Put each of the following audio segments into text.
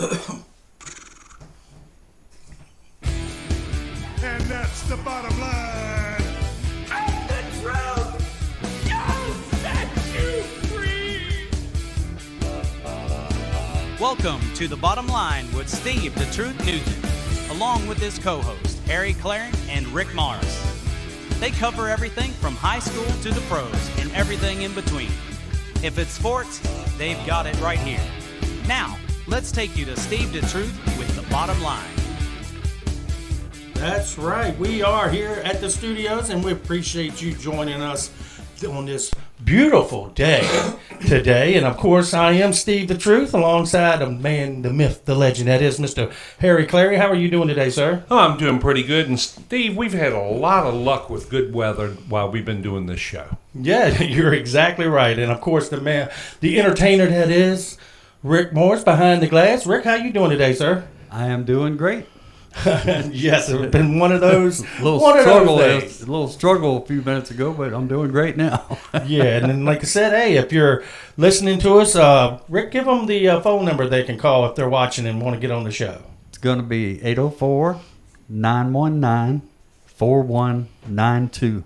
And that's the bottom line. And the truth shall set you free. Welcome to The Bottom Line with Steve the Truth Newton, along with his co-host Harry Clary and Rick Morris. They cover everything from high school to the pros and everything in between. If it's sports, they've got it right here. Now, let's take you to Steve the Truth with The Bottom Line. That's right. We are here at the studios, and we appreciate you joining us on this beautiful day today. And, of course, I am Steve the Truth, alongside the man, the myth, the legend, that is Mr. Harry Clary. How are you doing today, sir? Oh, I'm doing pretty good. And, Steve, we've had a lot of luck with good weather while we've been doing this show. Yeah, you're exactly right. And, of course, the man, the entertainer that is Rick Morris behind the glass. Rick, how you doing today, sir? I am doing great. Yes, it's been one of those days. A little struggle a few minutes ago, but I'm doing great now. Yeah, and then like I said, hey, if you're listening to us, Rick, give them the phone number they can call if they're watching and want to get on the show. It's going to be 804-919-4192.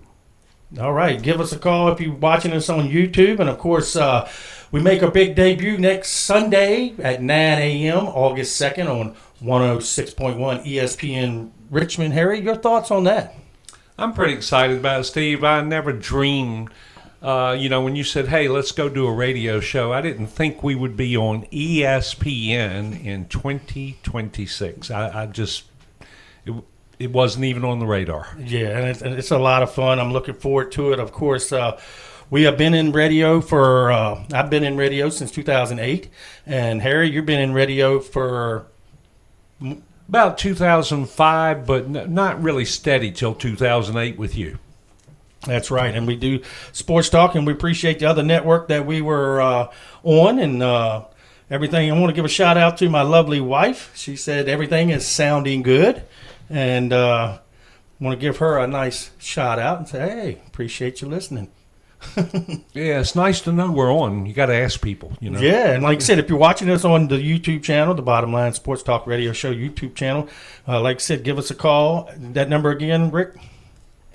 All right, give us a call if you're watching us on YouTube. And, of course, we make our big debut next Sunday at 9 a.m., August 2nd on 106.1 ESPN Richmond. Harry, your thoughts on that? I'm pretty excited about it, Steve. I never dreamed, when you said, hey, let's go do a radio show, I didn't think we would be on ESPN in 2026. It wasn't even on the radar. Yeah, and it's a lot of fun. I'm looking forward to it. Of course, we have been in radio for, I've been in radio since 2008. And Harry, you've been in radio for about 2005, but not really steady till 2008 with you. That's right. And we do sports talk, and we appreciate the other network that we were on and everything. I want to give a shout out to my lovely wife. She said everything is sounding good. And I want to give her a nice shout out and say, hey, appreciate you listening. Yeah, it's nice to know we're on. You got to ask people, Yeah, and like I said, if you're watching us on the YouTube channel, the Bottom Line Sports Talk Radio Show YouTube channel, like I said, give us a call. That number again, Rick?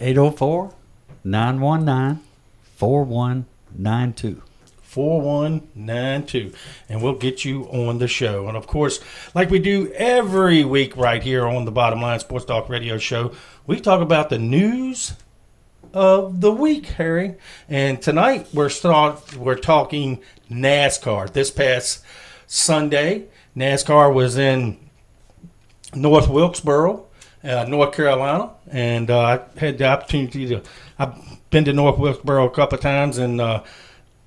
804-919-4192. 4192, and we'll get you on the show. And of course, like we do every week right here on the Bottom Line Sports Talk Radio Show, we talk about the news of the week, Harry. And tonight we're talking NASCAR. This past Sunday, NASCAR was in North Wilkesboro, North Carolina, and I had the opportunity I've been to North Wilkesboro a couple of times, and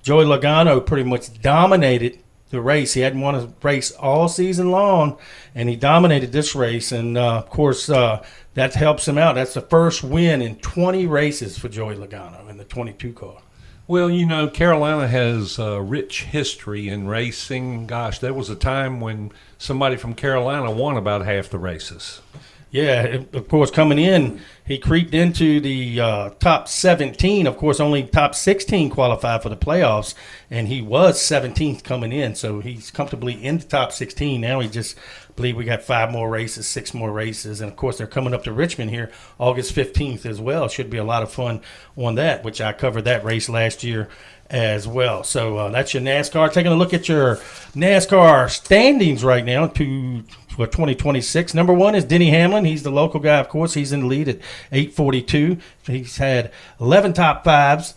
Joey Logano pretty much dominated the race. He hadn't won a race all season long, and he dominated this race. And, of course, that helps him out. That's the first win in 20 races for Joey Logano in the 22 car. Well, Carolina has a rich history in racing. Gosh, there was a time when somebody from Carolina won about half the races. Yeah, of course, coming in, he creeped into the top 17. Of course, only top 16 qualified for the playoffs, and he was 17th coming in, so he's comfortably in the top 16. Now he just believe we got 5 more races, 6 more races, and of course they're coming up to Richmond here August 15th as well. Should be a lot of fun on that, which I covered that race last year as well. So that's your NASCAR. Taking a look at your NASCAR standings right now for 2026. Number 1 is Denny Hamlin. He's the local guy, of course. He's in the lead at 842. He's had 11 top 5s,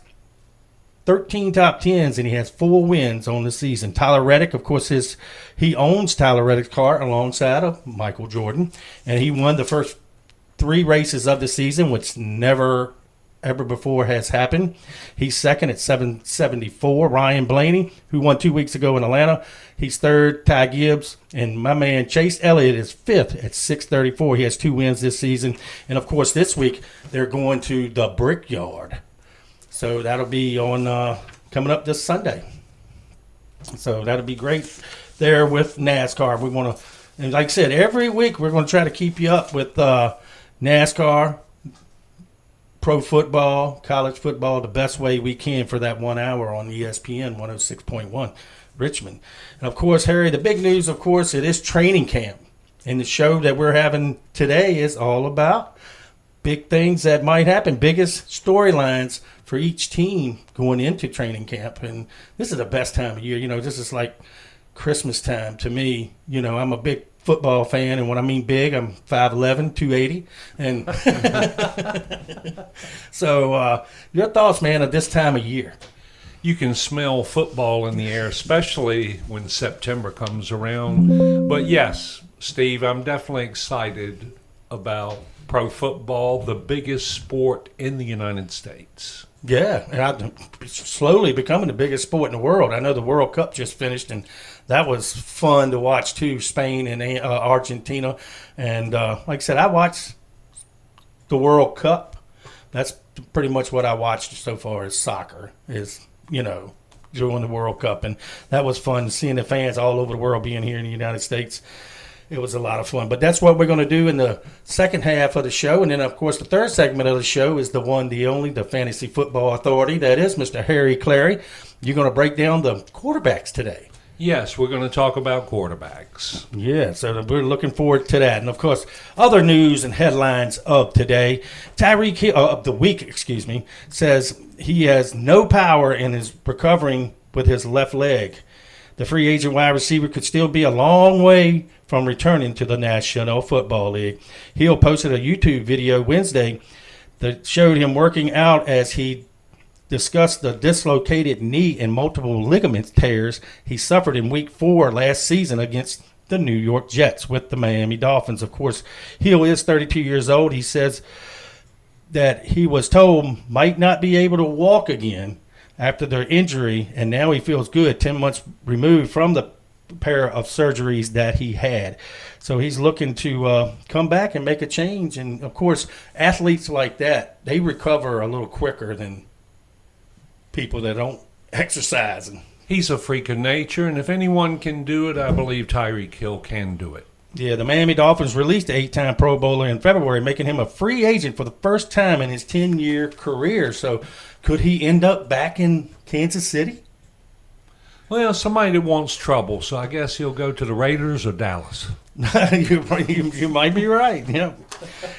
13 top 10s, and he has 4 wins on the season. Tyler Reddick, of course, he owns Tyler Reddick's car alongside of Michael Jordan, and he won the first 3 races of the season, which never ever before has happened. He's second at 774. Ryan Blaney, who won 2 weeks ago in Atlanta, he's third. Ty Gibbs, and my man Chase Elliott is fifth at 634. He has 2 wins this season. And, of course, this week they're going to the Brickyard. So that'll be on coming up this Sunday. So that'll be great there with NASCAR. We want to, and like I said, every week we're going to try to keep you up with NASCAR pro football, college football, the best way we can for that 1 hour on ESPN 106.1 Richmond. And, of course, Harry, the big news, of course, it is training camp. And the show that we're having today is all about big things that might happen, biggest storylines for each team going into training camp. And this is the best time of year. You know, this is like Christmas time to me. You know, I'm a big football fan, and when I mean big, I'm 5'11", 280. And so your thoughts, man, of this time of year? You can smell football in the air, especially when September comes around. But yes, Steve, I'm definitely excited about pro football, the biggest sport in the United States. Yeah, and it's slowly becoming the biggest sport in the world. I know the World Cup just finished, and that was fun to watch too, Spain and Argentina. And like I said, I watched the World Cup. That's pretty much what I watched so far as soccer is, you know, during the World Cup. And that was fun, seeing the fans all over the world being here in the United States. It was a lot of fun. But that's what we're going to do in the second half of the show. And then, of course, the third segment of the show is the one, the only, the Fantasy Football Authority. That is Mr. Harry Clary. You're going to break down the quarterbacks today. Yes, we're going to talk about quarterbacks. Yeah, so we're looking forward to that. And, of course, other news and headlines of today. Tyreek Hill, of the week, excuse me, says he has no power and is recovering with his left leg. The free agent wide receiver could still be a long way from returning to the National Football League. Hill posted a YouTube video Wednesday that showed him working out as he discussed the dislocated knee and multiple ligament tears he suffered in Week 4 last season against the New York Jets with the Miami Dolphins. Of course, Hill is 32 years old. He says that he was told might not be able to walk again after their injury, and now he feels good 10 months removed from the pair of surgeries that he had. So he's looking to come back and make a change. And, of course, athletes like that, they recover a little quicker than people that don't exercise. He's a freak of nature, and if anyone can do it, I believe Tyreek Hill can do it. Yeah, the Miami Dolphins released the 8-time Pro Bowler in February, making him a free agent for the first time in his 10-year career. So could he end up back in Kansas City? Well, somebody that wants trouble, so I guess he'll go to the Raiders or Dallas. you might be right. Yeah.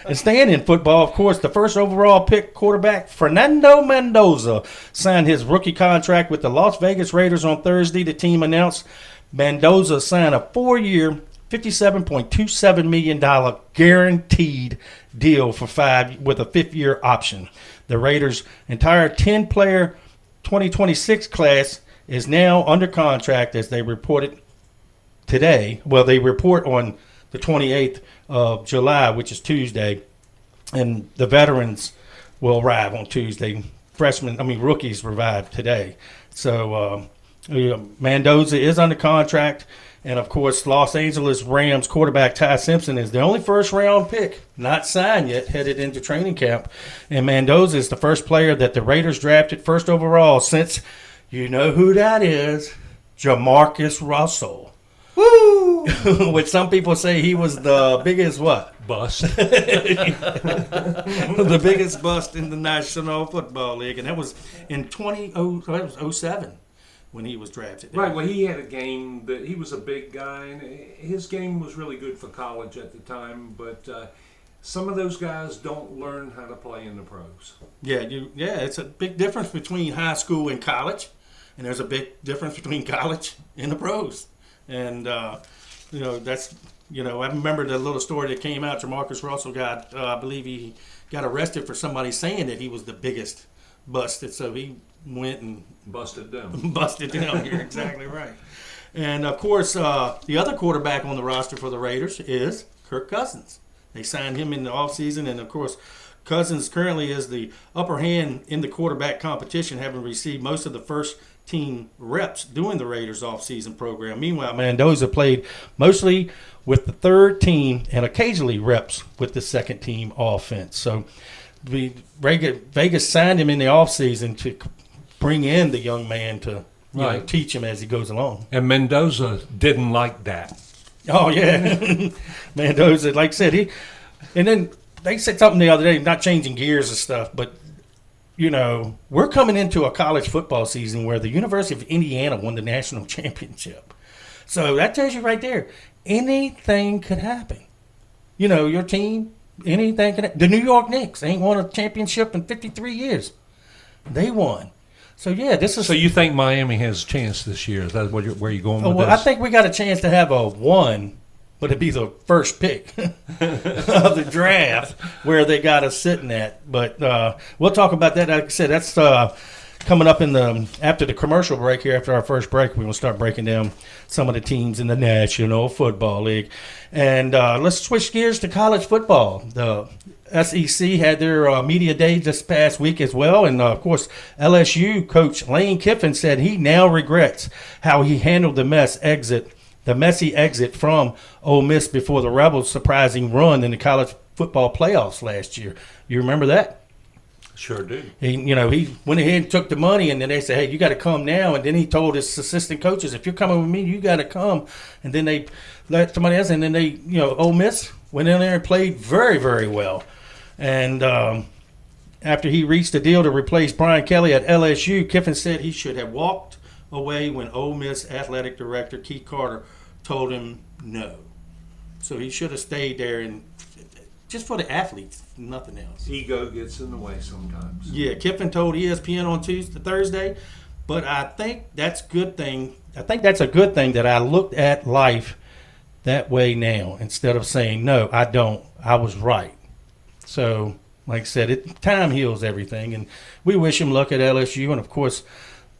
And staying in football, of course, the first overall pick quarterback Fernando Mendoza signed his rookie contract with the Las Vegas Raiders on Thursday. The team announced Mendoza signed a 4-year, $57.27 million guaranteed deal for 5 with a 5th-year option. The Raiders' entire 10-player 2026 class is now under contract, as they reported today. Well, they report on the 28th of July, which is Tuesday, and the veterans will arrive on Tuesday. Rookies arrive today. So Mendoza is under contract, and of course, Los Angeles Rams quarterback Ty Simpson is the only first-round pick not signed yet, headed into training camp. And Mendoza is the first player that the Raiders drafted first overall since, you know who that is, Jamarcus Russell. Woo! Which some people say he was the biggest what? Bust. The biggest bust in the National Football League. And that was in 2007 when he was drafted. Right, well, he had a game that he was a big guy, and his game was really good for college at the time, but some of those guys don't learn how to play in the pros. Yeah, it's a big difference between high school and college, and there's a big difference between college and the pros. And, that's, I remember the little story that came out. Jamarcus Russell got, I believe he got arrested for somebody saying that he was the biggest bust. And so he went and busted down. You're exactly right. And, of course, the other quarterback on the roster for the Raiders is Kirk Cousins. They signed him in the offseason, and, of course, Cousins currently is the upper hand in the quarterback competition, having received most of the first-team reps doing the Raiders' offseason program. Meanwhile, Mendoza played mostly with the third team and occasionally reps with the second-team offense. So Vegas signed him in the offseason to bring in the young man to teach him as he goes along. And Mendoza didn't like that. Oh, yeah. Mendoza, like I said, and then they said something the other day, not changing gears and stuff, but we're coming into a college football season where the University of Indiana won the national championship. So that tells you right there, anything could happen. Your team, anything could happen. The New York Knicks ain't won a championship in 53 years. They won. So, yeah, this is... So you think Miami has a chance this year? Is that where you're going with this? I think we got a chance to have a 1, but it'd be the first pick of the draft where they got us sitting at. But we'll talk about that. Like I said, that's coming up after the commercial break here. After our first break, we will start breaking down some of the teams in the National Football League. And let's switch gears to college football. The SEC had their media day this past week as well. And, of course, LSU coach Lane Kiffin said he now regrets how he handled the messy exit from Ole Miss before the Rebels' surprising run in the college football playoffs last year. You remember that? Sure do. He went ahead and took the money, and then they said, hey, you got to come now. And then he told his assistant coaches, if you're coming with me, you got to come. And then they let somebody else, and then Ole Miss went in there and played very, very well. And after he reached a deal to replace Brian Kelly at LSU, Kiffin said he should have walked away when Ole Miss athletic director Keith Carter told him no. So he should have stayed there, and just for the athletes, nothing else. Ego gets in the way sometimes. Yeah, Kiffin told ESPN on Thursday, but I think that's a good thing. I think that's a good thing that I looked at life that way now instead of saying, no, I don't. I was right. So, like I said, time heals everything, and we wish him luck at LSU. And, of course,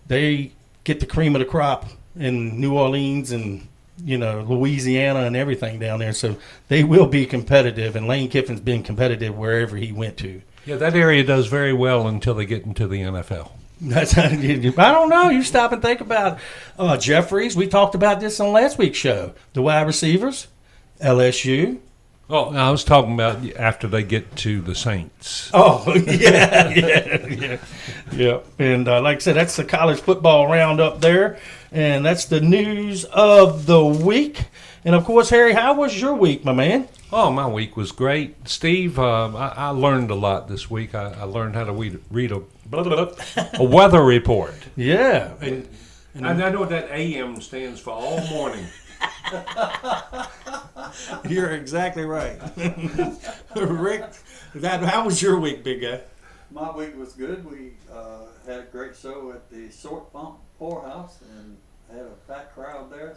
they get the cream of the crop in New Orleans and, Louisiana and everything down there. So they will be competitive, and Lane Kiffin's been competitive wherever he went to. Yeah, that area does very well until they get into the NFL. I don't know. You stop and think about Jeffries. We talked about this on last week's show. The wide receivers, LSU. Oh, I was talking about after they get to the Saints. Oh, yeah. And like I said, that's the college football roundup there. And that's the news of the week. And, of course, Harry, how was your week, my man? Oh, my week was great. Steve, I learned a lot this week. I learned how to read a weather report. Yeah. And I know what that AM stands for all morning. You're exactly right. Rick, how was your week, big guy? My week was good. We had a great show at the Sort Pump Poorhouse and had a fat crowd there.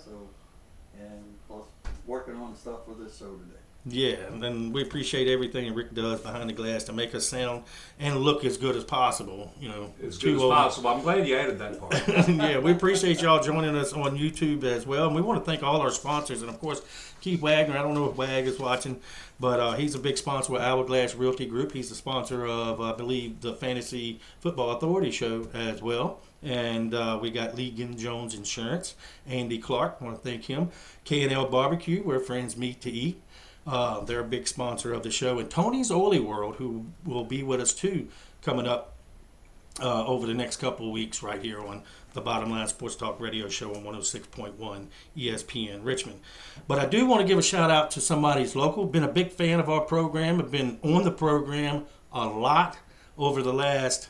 And plus working on stuff for this show today. Yeah, and we appreciate everything Rick does behind the glass to make us sound and look as good as possible. As good as possible. I'm glad you added that part. Yeah, we appreciate y'all joining us on YouTube as well. And we want to thank all our sponsors. And, of course, Keith Wagner. I don't know if Wag is watching, but he's a big sponsor with Hourglass Realty Group. He's the sponsor of, I believe, the Fantasy Football Authority show as well. And we got Legan Jones Insurance. Andy Clark, I want to thank him. K&L Barbecue, where friends meet to eat. They're a big sponsor of the show. And Tony's Oily World, who will be with us, too, coming up over the next couple of weeks right here on the Bottom Line Sports Talk Radio Show on 106.1 ESPN Richmond. But I do want to give a shout-out to somebody who's local. Been a big fan of our program. Have been on the program a lot over the last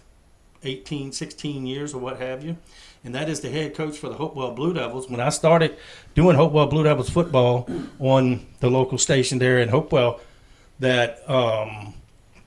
18, 16 years or what have you. And that is the head coach for the Hopewell Blue Devils. When I started doing Hopewell Blue Devils football on the local station there in Hopewell, that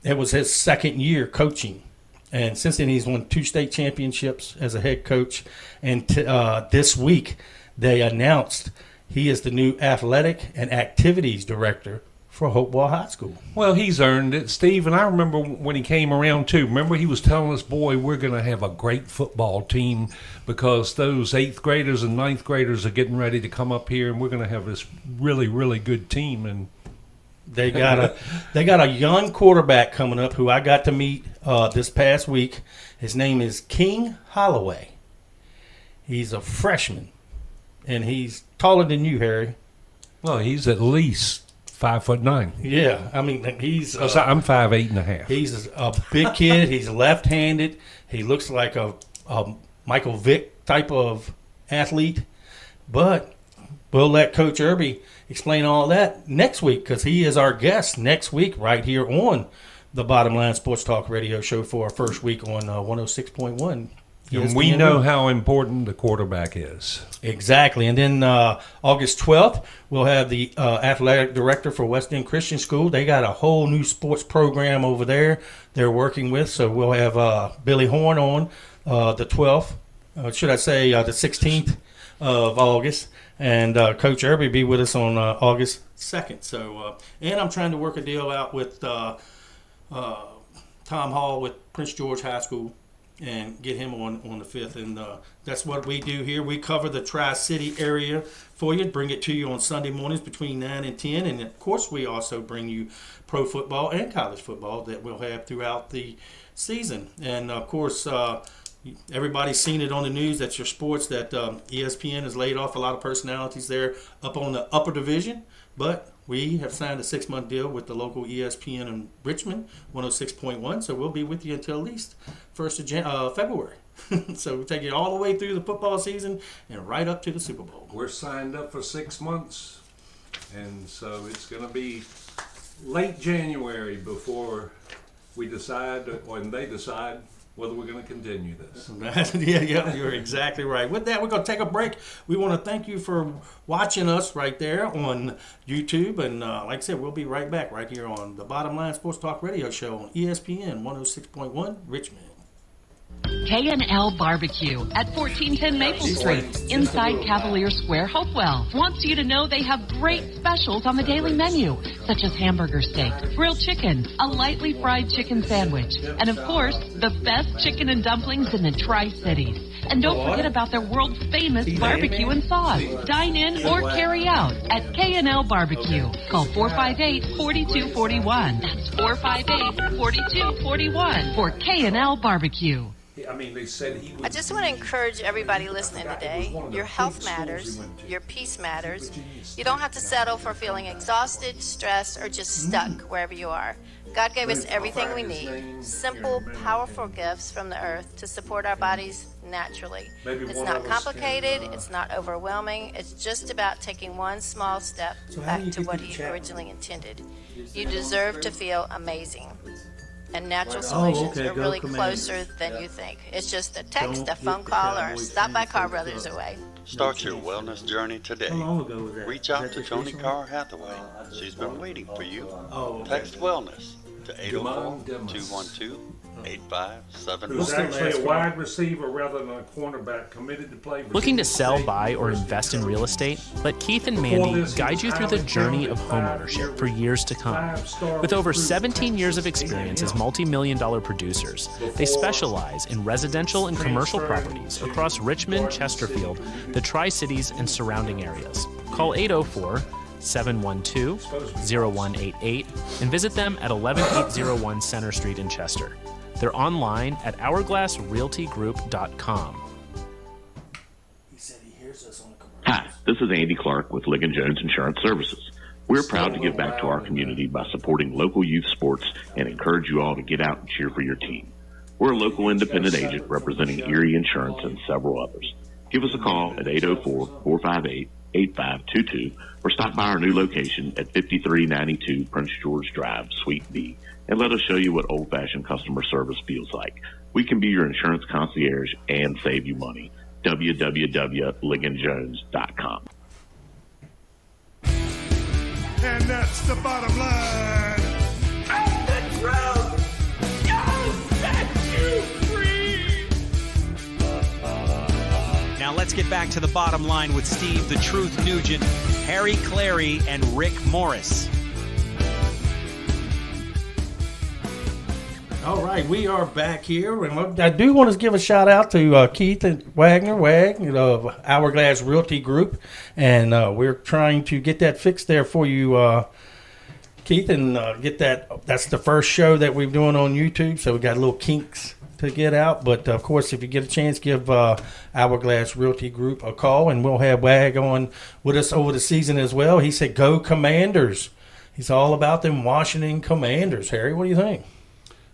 it was his second year coaching. And since then, he's won 2 state championships as a head coach. And this week, they announced he is the new athletic and activities director for Hopewell High School. Well, he's earned it, Steve. And I remember when he came around, too. Remember he was telling us, boy, we're going to have a great football team because those 8th graders and 9th graders are getting ready to come up here, and we're going to have this really, really good team. And they got a young quarterback coming up who I got to meet this past week. His name is King Holloway. He's a freshman, and he's taller than you, Harry. Well, he's at least 5'9". Yeah, I mean he's. I'm 5'8.5". He's a big kid. He's left-handed. He looks like a Michael Vick type of athlete, but we'll let Coach Irby explain all that next week because he is our guest next week right here on the Bottom Line Sports Talk Radio Show for our first week on 106.1. And we know how important the quarterback is. Exactly. And then August 12th, we'll have the athletic director for West End Christian School. They got a whole new sports program over there they're working with. So we'll have Billy Horn on the 12th, should I say the 16th of August. And Coach Irby be with us on August 2nd. So, and I'm trying to work a deal out with Tom Hall with Prince George High School and get him on the 5th. And that's what we do here. We cover the Tri-City area for you, bring it to you on Sunday mornings between 9 and 10. And, of course, we also bring you pro football and college football that we'll have throughout the season. And, of course, everybody's seen it on the news. That's your sports, that ESPN has laid off a lot of personalities there up on the upper division. But we have signed a 6-month deal with the local ESPN in Richmond, 106.1. So we'll be with you until at least 1st of February. So we'll take you all the way through the football season and right up to the Super Bowl. We're signed up for 6 months, and so it's going to be late January before we decide, when they decide, whether we're going to continue this. Yeah, you're exactly right. With that, we're going to take a break. We want to thank you for watching us right there on YouTube. And like I said, we'll be right back right here on the Bottom Line Sports Talk Radio Show on ESPN 106.1 Richmond. K&L Barbecue at 1410 Maple Street, inside Cavalier Square, Hopewell. Wants you to know they have great specials on the daily menu, such as hamburger steak, grilled chicken, a lightly fried chicken sandwich, and of course, the best chicken and dumplings in the Tri-Cities. And don't forget about their world-famous barbecue and sauce. Dine in or carry out at K&L Barbecue. Call 458-4241. That's 458-4241 for K&L Barbecue. I mean, they said he was. I just want to encourage everybody listening today. Your health matters. Your peace matters. You don't have to settle for feeling exhausted, stressed, or just stuck wherever you are. God gave us everything we need. Simple, powerful gifts from the earth to support our bodies naturally. It's not complicated. It's not overwhelming. It's just about taking one small step back to what He originally intended. You deserve to feel amazing. And natural solutions are really closer than you think. It's just a text, a phone call, or stop by Car Brothers away. Start your wellness journey today. Reach out to Tony Carr Hathaway. She's been waiting for you. Text wellness to 804-212-8570. Who's actually a wide receiver rather than a cornerback, committed to play. Looking to sell, buy, or invest in real estate? Let Keith and Mandy guide you through the journey of homeownership for years to come. With over 17 years of experience as multi-million-dollar producers, they specialize in residential and commercial properties across Richmond, Chesterfield, the Tri-Cities, and surrounding areas. Call 804-712-0188 and visit them at 11801 Center Street in Chester. They're online at hourglassrealtygroup.com. Hi, this is Andy Clark with Ligon Jones Insurance Services. We're proud to give back to our community by supporting local youth sports and encourage you all to get out and cheer for your team. We're a local independent agent representing Erie Insurance and several others. Give us a call at 804-458-8522 or stop by our new location at 5392 Prince George Drive, Suite B, and let us show you what old-fashioned customer service feels like. We can be your insurance concierge and save you money. www.ligonjones.com. And that's the bottom line. And the truth shall set you free. Now let's get back to the bottom line with Steve the Truth Nugent, Harry Clary, and Rick Morris. All right, we are back here, and I do want to give a shout out to Keith and Wagner of Hourglass Realty Group, and we're trying to get that fixed there for you, Keith, and get that. That's the first show that we're doing on YouTube, so we got little kinks to get out. But of course, if you get a chance, give Hourglass Realty Group a call, and we'll have Wag on with us over the season as well. He said, "Go Commanders!" He's all about them Washington Commanders. Harry, what do you think?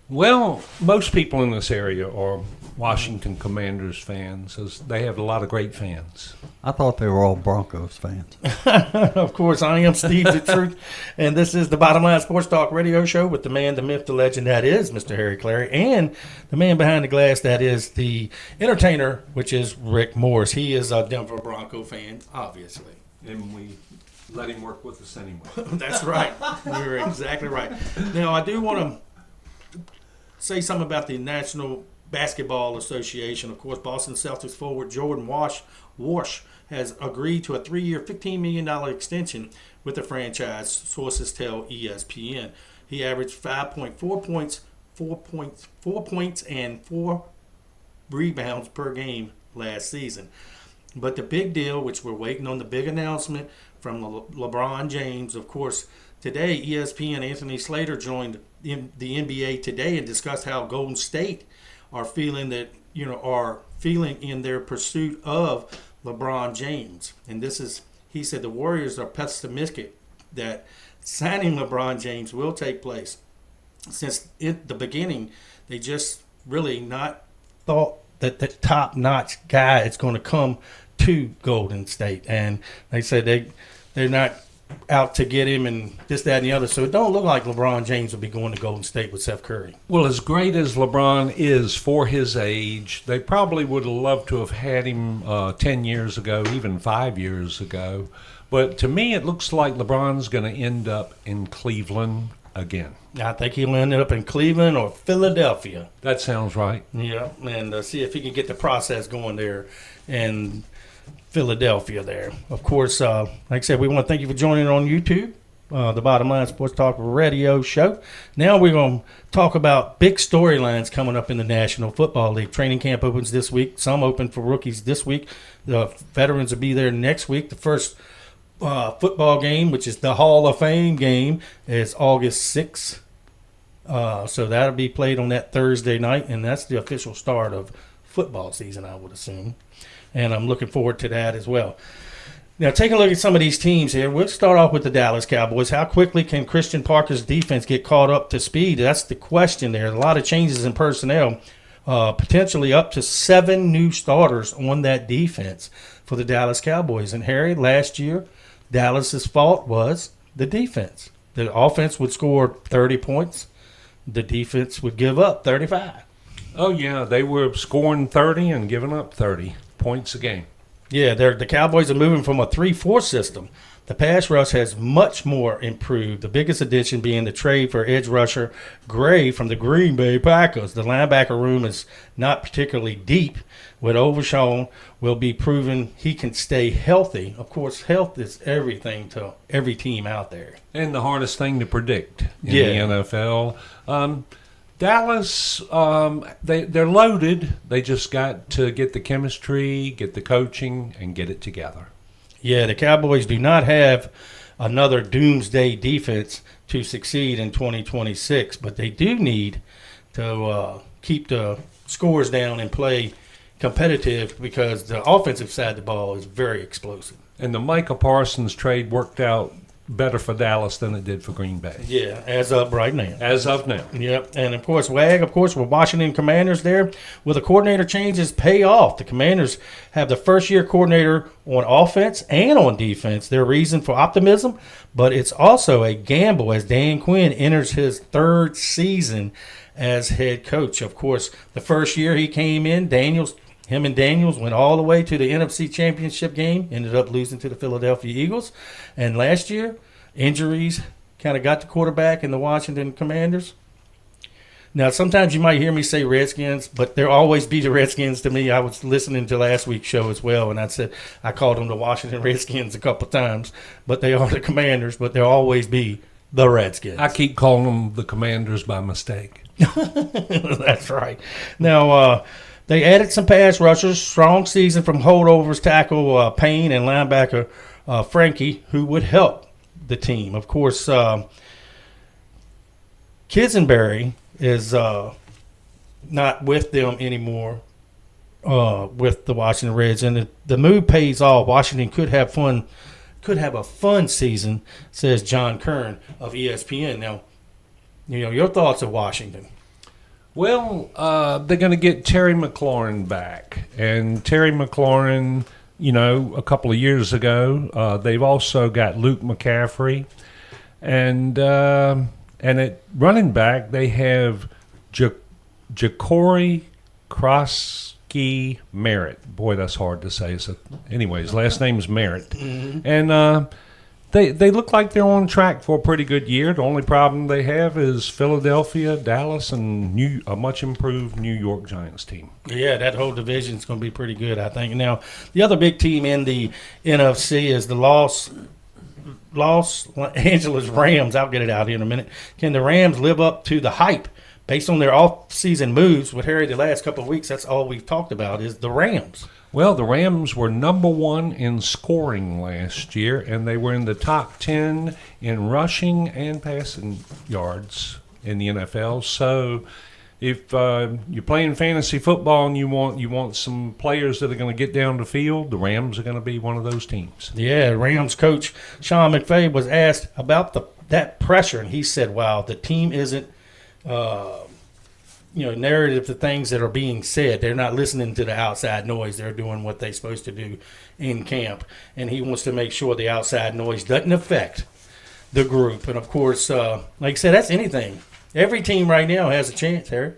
Well, most people in this area are Washington Commanders fans, as they have a lot of great fans. I thought they were all Broncos fans. Of course, I am Steve the Truth, and this is the Bottom Line Sports Talk radio show with the man, the myth, the legend, that is Mr. Harry Clary, and the man behind the glass, that is the entertainer, which is Rick Morris. He is a Denver Bronco fan, obviously. And we let him work with us anyway. That's right. You're exactly right. Now, I do want to say something about the National Basketball Association. Of course, Boston Celtics forward Jordan Walsh has agreed to a 3-year, $15 million extension with the franchise, sources tell ESPN. He averaged 5.4 points, 4 points, and 4 rebounds per game last season. But the big deal, which we're waiting on the big announcement from LeBron James, of course, today ESPN Anthony Slater joined the NBA today and discussed how Golden State are feeling in their pursuit of LeBron James. And he said the Warriors are pessimistic that signing LeBron James will take place. Since the beginning, they just really not thought that the top-notch guy is going to come to Golden State. And they said they're not out to get him and this, that, and the other. So it don't look like LeBron James will be going to Golden State with Steph Curry. Well, as great as LeBron is for his age, they probably would have loved to have had him 10 years ago, even 5 years ago. But to me, it looks like LeBron's going to end up in Cleveland again. I think he'll end up in Cleveland or Philadelphia. That sounds right. Yeah, and see if he can get the process going there and Philadelphia there. Of course, like I said, we want to thank you for joining on YouTube, the Bottom Line Sports Talk radio show. Now we're going to talk about big storylines coming up in the National Football League. Training camp opens this week. Some open for rookies this week. The veterans will be there next week. The first football game, which is the Hall of Fame game, is August 6th. So that'll be played on that Thursday night, and that's the official start of football season, I would assume. And I'm looking forward to that as well. Now, take a look at some of these teams here. We'll start off with the Dallas Cowboys. How quickly can Christian Parker's defense get caught up to speed? That's the question there. A lot of changes in personnel, potentially up to 7 new starters on that defense for the Dallas Cowboys. And, Harry, last year, Dallas's fault was the defense. The offense would score 30 points. The defense would give up 35. Oh, yeah, they were scoring 30 and giving up 30 points a game. Yeah, the Cowboys are moving from a 3-4 system. The pass rush has much more improved, the biggest addition being the trade for edge rusher Gray from the Green Bay Packers. The linebacker room is not particularly deep. With Overshawn will be proven he can stay healthy. Of course, health is everything to every team out there. And the hardest thing to predict in the NFL. Dallas, they're loaded. They just got to get the chemistry, get the coaching, and get it together. Yeah, the Cowboys do not have another doomsday defense to succeed in 2026, but they do need to keep the scores down and play competitive because the offensive side of the ball is very explosive. And the Micah Parsons trade worked out better for Dallas than it did for Green Bay. Yeah, as of right now. As of now. Yep, and of course, with Washington Commanders there, will the coordinator changes pay off? The Commanders have the first-year coordinator on offense and on defense. Their reason for optimism, but it's also a gamble as Dan Quinn enters his 3rd season as head coach. Of course, the first year he came in, him and Daniels went all the way to the NFC Championship game, ended up losing to the Philadelphia Eagles. And last year, injuries kind of got the quarterback in the Washington Commanders. Now, sometimes you might hear me say Redskins, but they'll always be the Redskins to me. I was listening to last week's show as well, and I called them the Washington Redskins a couple times, but they are the Commanders, but they'll always be the Redskins. I keep calling them the Commanders by mistake. That's right. Now, they added some pass rushers, strong season from holdovers tackle Payne and linebacker Frankie, who would help the team. Of course, Kisenberry is not with them anymore with the Washington Reds, and the move pays off. Washington could have a fun season, says John Kern of ESPN. Now, your thoughts of Washington. Well, they're going to get Terry McLaurin back. And Terry McLaurin, a couple of years ago, they've also got Luke McCaffrey. And at running back, they have Ja'Cory Krosky Merritt. Boy, that's hard to say. So, anyways, last name's Merritt. Mm-hmm. And they look like they're on track for a pretty good year. The only problem they have is Philadelphia, Dallas, and a much improved New York Giants team. Yeah, that whole division is going to be pretty good, I think. Now, the other big team in the NFC is the Los Angeles Rams. I'll get it out here in a minute. Can the Rams live up to the hype based on their off-season moves with Harry the last couple of weeks? That's all we've talked about is the Rams. Well, the Rams were number 1 in scoring last year, and they were in the top 10 in rushing and passing yards in the NFL. So if you're playing fantasy football and you want some players that are going to get down the field, the Rams are going to be one of those teams. Yeah, Rams coach Sean McVay was asked about that pressure, and he said, wow, the team isn't narrative to things that are being said. They're not listening to the outside noise. They're doing what they're supposed to do in camp. And he wants to make sure the outside noise doesn't affect the group. And, of course, like I said, that's anything. Every team right now has a chance, Harry.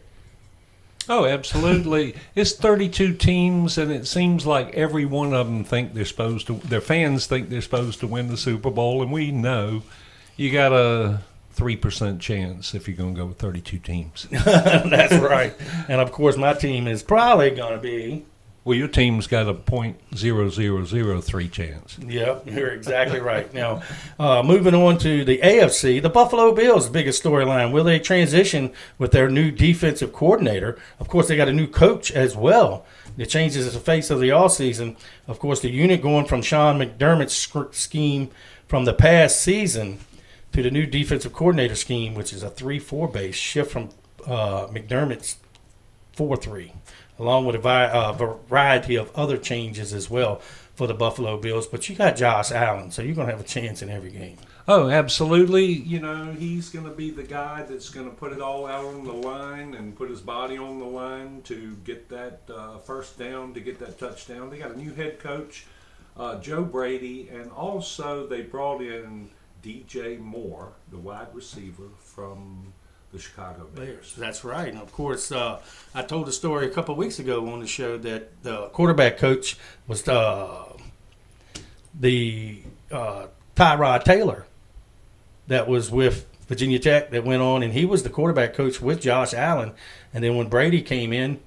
Oh, absolutely. It's 32 teams, and it seems like every one of them their fans think they're supposed to win the Super Bowl, and we know you got a 3% chance if you're going to go with 32 teams. That's right. And, of course, my team is probably going to be... Well, your team's got a .0003 chance. Yep, you're exactly right. Now, moving on to the AFC, the Buffalo Bills, the biggest storyline. Will they transition with their new defensive coordinator? Of course, they got a new coach as well. It changes the face of the offseason. Of course, the unit going from Sean McDermott's scheme from the past season to the new defensive coordinator scheme, which is a 3-4 base shift from McDermott's 4-3, along with a variety of other changes as well for the Buffalo Bills. But you got Josh Allen, so you're going to have a chance in every game. Oh, absolutely. He's going to be the guy that's going to put it all out on the line and put his body on the line to get that first down, to get that touchdown. They got a new head coach, Joe Brady, and also they brought in DJ Moore, the wide receiver from the Chicago Bears. That's right. And, of course, I told the story a couple of weeks ago on the show that the quarterback coach was the Tyrod Taylor that was with Virginia Tech that went on, and he was the quarterback coach with Josh Allen. And then when Brady came in,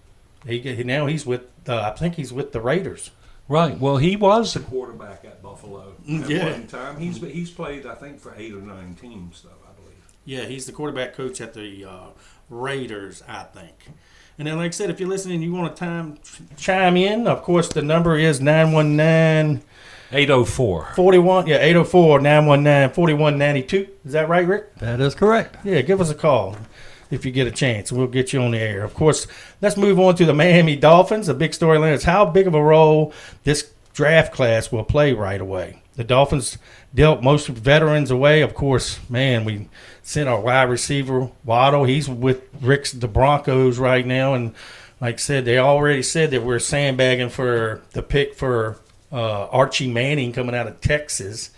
he's with I think he's with the Raiders. Right. Well, he was the quarterback at Buffalo at one time. He's played, I think, for 8 or 9 teams, though, I believe. Yeah, he's the quarterback coach at the Raiders, I think. And then, like I said, if you're listening, you want to chime in. Of course, the number is 919 804 41. Yeah, 804 919 4192. Is that right, Rick? That is correct. Yeah, give us a call if you get a chance. We'll get you on the air. Of course, let's move on to the Miami Dolphins. A big storyline is how big of a role this draft class will play right away. The Dolphins dealt most veterans away. Of course, we sent our wide receiver, Waddle. He's with the Broncos right now. And like I said, they already said that we're sandbagging for the pick for Archie Manning coming out of Texas.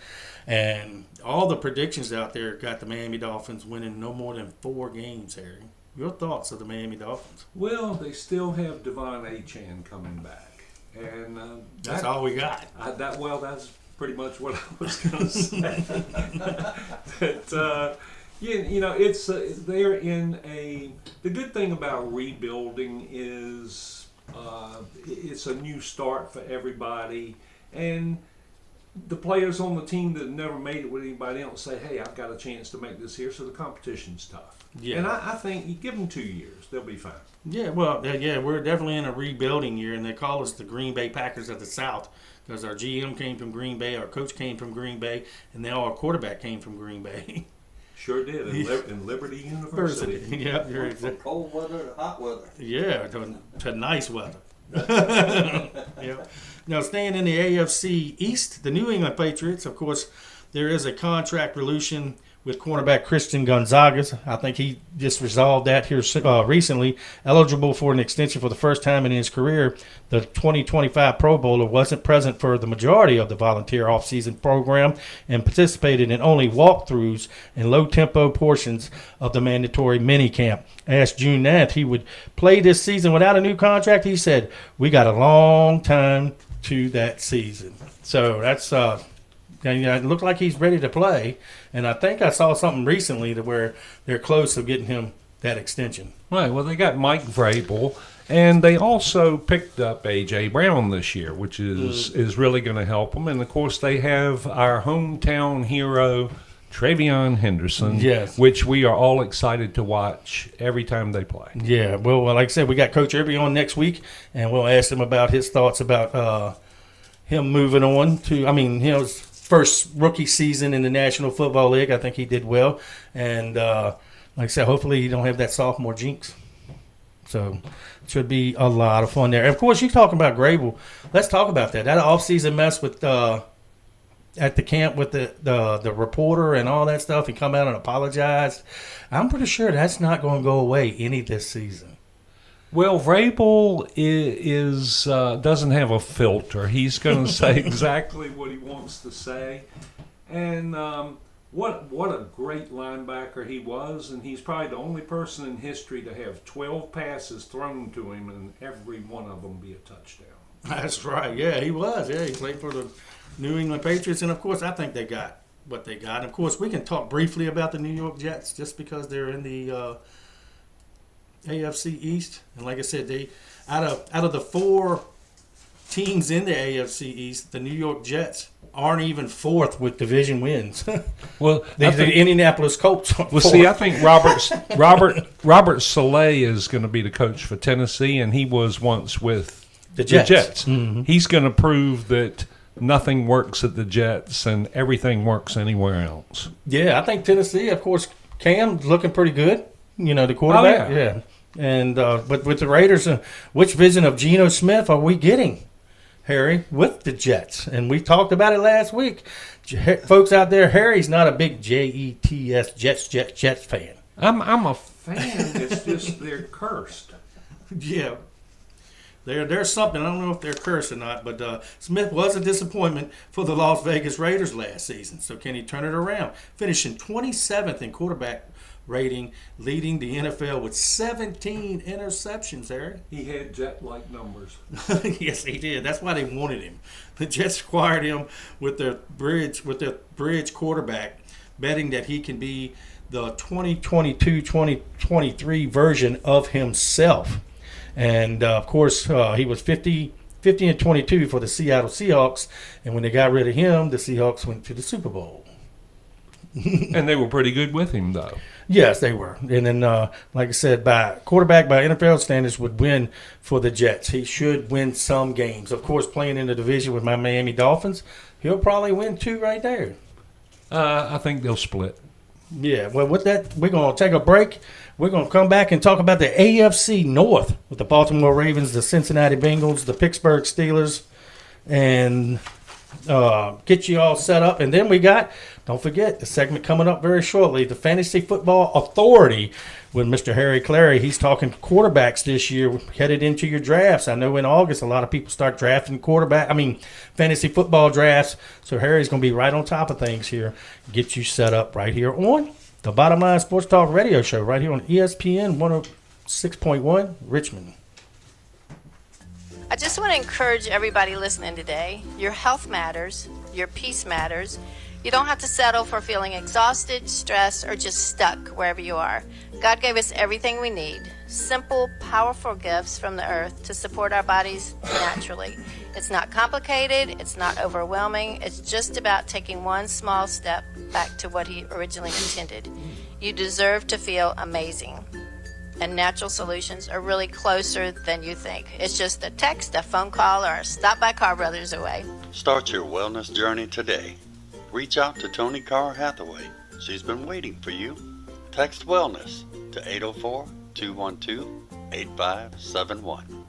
And all the predictions out there got the Miami Dolphins winning no more than 4 games, Harry. Your thoughts of the Miami Dolphins? Well, they still have Devon Achane coming back. And that's all we got. That's pretty much what I was going to say. That, it's they're in the good thing about rebuilding is it's a new start for everybody. And the players on the team that never made it with anybody else say, hey, I've got a chance to make this here, so the competition's tough. Yeah. And I think you give them 2 years, they'll be fine. Yeah, well, we're definitely in a rebuilding year, and they call us the Green Bay Packers of the South because our GM came from Green Bay, our coach came from Green Bay, and now our quarterback came from Green Bay. Sure did, in Liberty University. Yeah, you're from cold weather to hot weather. Yeah, to nice weather. Yeah. Now, staying in the AFC East, the New England Patriots, of course, there is a contract resolution with cornerback Christian Gonzagas. I think he just resolved that here recently. Eligible for an extension for the first time in his career, the 2025 Pro Bowler wasn't present for the majority of the volunteer offseason program and participated in only walkthroughs and low-tempo portions of the mandatory minicamp. Asked June 9th he would play this season without a new contract, he said, "We got a long time to that season." So that's it looked like he's ready to play, and I think I saw something recently to where they're close to getting him that extension. Right. Well, they got Mike Vrabel, and they also picked up A.J. Brown this year, which is really going to help them. And, of course, they have our hometown hero, Travion Henderson, yes, which we are all excited to watch every time they play. Yeah, well, like I said, we got Coach Irby on next week, and we'll ask him about his thoughts about him moving on to, his first rookie season in the National Football League. I think he did well, and like I said, hopefully he don't have that sophomore jinx. So it should be a lot of fun there. And of course, you're talking about Grable. Let's talk about that. That offseason mess with at the camp with the reporter and all that stuff, and come out and apologized. I'm pretty sure that's not going to go away any this season. Well, Vrabel is doesn't have a filter. He's going to say exactly what he wants to say. And what a great linebacker he was. And he's probably the only person in history to have 12 passes thrown to him and every one of them be a touchdown. That's right. Yeah, he was. Yeah, he played for the New England Patriots. And, of course, I think they got what they got. And, of course, we can talk briefly about the New York Jets just because they're in the AFC East, and like I said, they out of the 4 teams in the AFC East, the New York Jets aren't even fourth with division wins. Well, the Indianapolis Colts. Well, see, I think Robert Saleh is going to be the coach for Tennessee, and he was once with the Jets. Mm-hmm. He's going to prove that nothing works at the Jets and everything works anywhere else. Yeah, I think Tennessee, of course, Cam's looking pretty good. The quarterback. Oh, yeah. And but with the Raiders, which vision of Geno Smith are we getting, Harry, with the Jets? And we talked about it last week. Folks out there, Harry's not a big Jets fan. I'm a fan. It's just they're cursed. Yeah. There's something. I don't know if they're cursed or not, but Smith was a disappointment for the Las Vegas Raiders last season. So can he turn it around? Finishing 27th in quarterback rating, leading the NFL with 17 interceptions, Harry. He had Jet-like numbers. Yes, he did. That's why they wanted him. The Jets acquired him with their bridge quarterback, betting that he can be the 2022-2023 version of himself. And, of course, he was 50-22 for the Seattle Seahawks. And when they got rid of him, the Seahawks went to the Super Bowl. And they were pretty good with him, though. Yes, they were. And then, like I said, quarterback by NFL standards would win for the Jets. He should win some games. Of course, playing in the division with my Miami Dolphins, he'll probably win 2 right there. I think they'll split. Yeah, well, with that, we're going to take a break. We're going to come back and talk about the AFC North with the Baltimore Ravens, the Cincinnati Bengals, the Pittsburgh Steelers, and get you all set up. And then we got, don't forget, the segment coming up very shortly, the Fantasy Football Authority with Mr. Harry Clary. He's talking quarterbacks this year, headed into your drafts. I know in August a lot of people start drafting fantasy football drafts. So Harry's going to be right on top of things here, get you set up right here on the Bottom Line Sports Talk Radio Show, right here on ESPN 106.1 Richmond. I just want to encourage everybody listening today. Your health matters. Your peace matters. You don't have to settle for feeling exhausted, stressed, or just stuck wherever you are. God gave us everything we need. Simple, powerful gifts from the earth to support our bodies naturally. It's not complicated. It's not overwhelming. It's just about taking one small step back to what He originally intended. You deserve to feel amazing. And natural solutions are really closer than you think. It's just a text, a phone call, or a stop by Car Brothers away. Start your wellness journey today. Reach out to Tony Carr Hathaway. She's been waiting for you. Text wellness to 804-212-8571.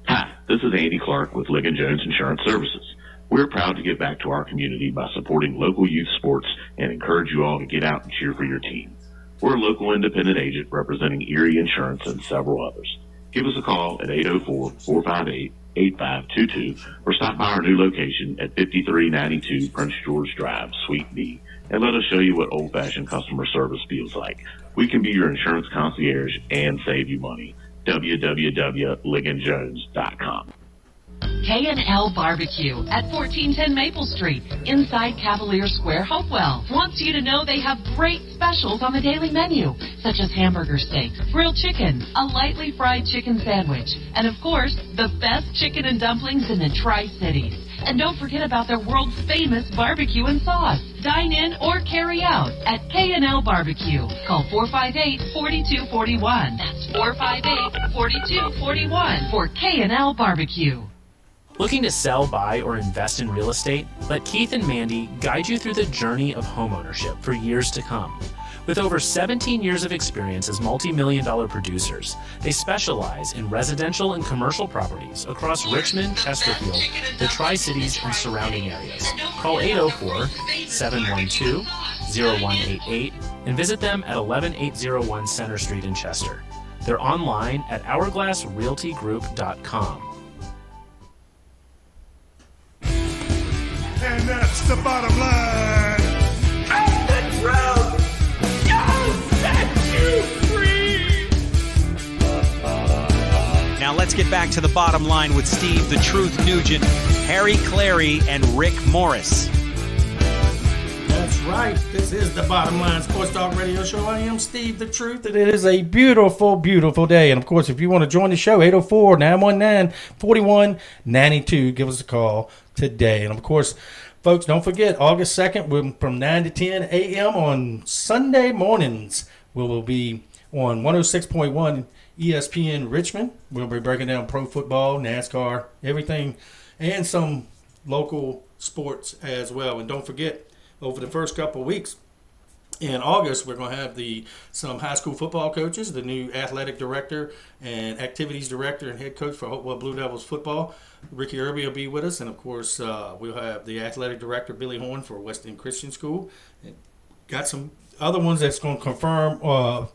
Hi, this is Andy Clark with Ligon Jones Insurance Services. We're proud to give back to our community by supporting local youth sports and encourage you all to get out and cheer for your team. We're a local independent agent representing Erie Insurance and several others. Give us a call at 804-458-8522 or stop by our new location at 5392 Prince George Drive, Suite B, and let us show you what old-fashioned customer service feels like. We can be your insurance concierge and save you money. www.ligonjones.com. K&L Barbecue at 1410 Maple Street, inside Cavalier Square, Hopewell, wants you to know they have great specials on the daily menu, such as hamburger steaks, grilled chicken, a lightly fried chicken sandwich, and of course, the best chicken and dumplings in the Tri-Cities. And don't forget about their world's famous barbecue and sauce. Dine in or carry out at K&L Barbecue. Call 458-4241. That's 458-4241 for K&L Barbecue. Looking to sell, buy, or invest in real estate? Let Keith and Mandy guide you through the journey of homeownership for years to come. With over 17 years of experience as multi-million-dollar producers, they specialize in residential and commercial properties across Richmond, Chesterfield, the Tri-Cities, and surrounding areas. Call 804-712-0188 and visit them at 11801 Center Street in Chester. They're online at hourglassrealtygroup.com. And that's the bottom line. And the truth, you'll set you free. Now let's get back to the bottom line with Steve the Truth Nugent, Harry Clary, and Rick Morris. That's right. This is the Bottom Line Sports Talk Radio Show. I am Steve the Truth, and it is a beautiful, beautiful day. And, of course, if you want to join the show, 804-919-4192. Give us a call today. And, of course, folks, don't forget, August 2nd, from 9 to 10 a.m. on Sunday mornings, we will be on 106.1 ESPN Richmond. We'll be breaking down pro football, NASCAR, everything, and some local sports as well. And don't forget, over the first couple of weeks in August, we're going to have some high school football coaches, the new athletic director and activities director and head coach for Hopewell Blue Devils football. Ricky Irby will be with us. And, of course, we'll have the athletic director, Billy Horn, for West End Christian School. And got some other ones that's going to confirm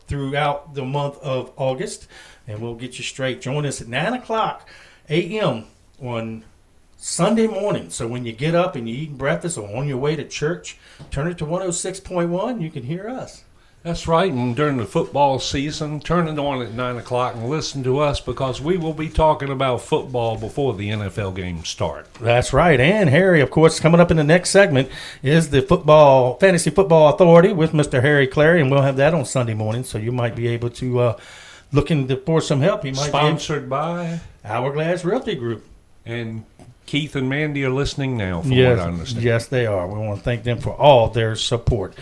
throughout the month of August. And we'll get you straight. Join us at 9 o'clock a.m. on Sunday morning. So when you get up and you're eating breakfast or on your way to church, turn it to 106.1. You can hear us. That's right. And during the football season, turn it on at 9 o'clock and listen to us, because we will be talking about football before the NFL games start. That's right. And Harry, of course, coming up in the next segment is the Fantasy Football Authority with Mr. Harry Clary, and we'll have that on Sunday morning. So you might be able to look for some help. You might Sponsored by Hourglass Realty Group. And Keith and Mandy are listening now, from what I understand. Yes, they are. We want to thank them for all their support.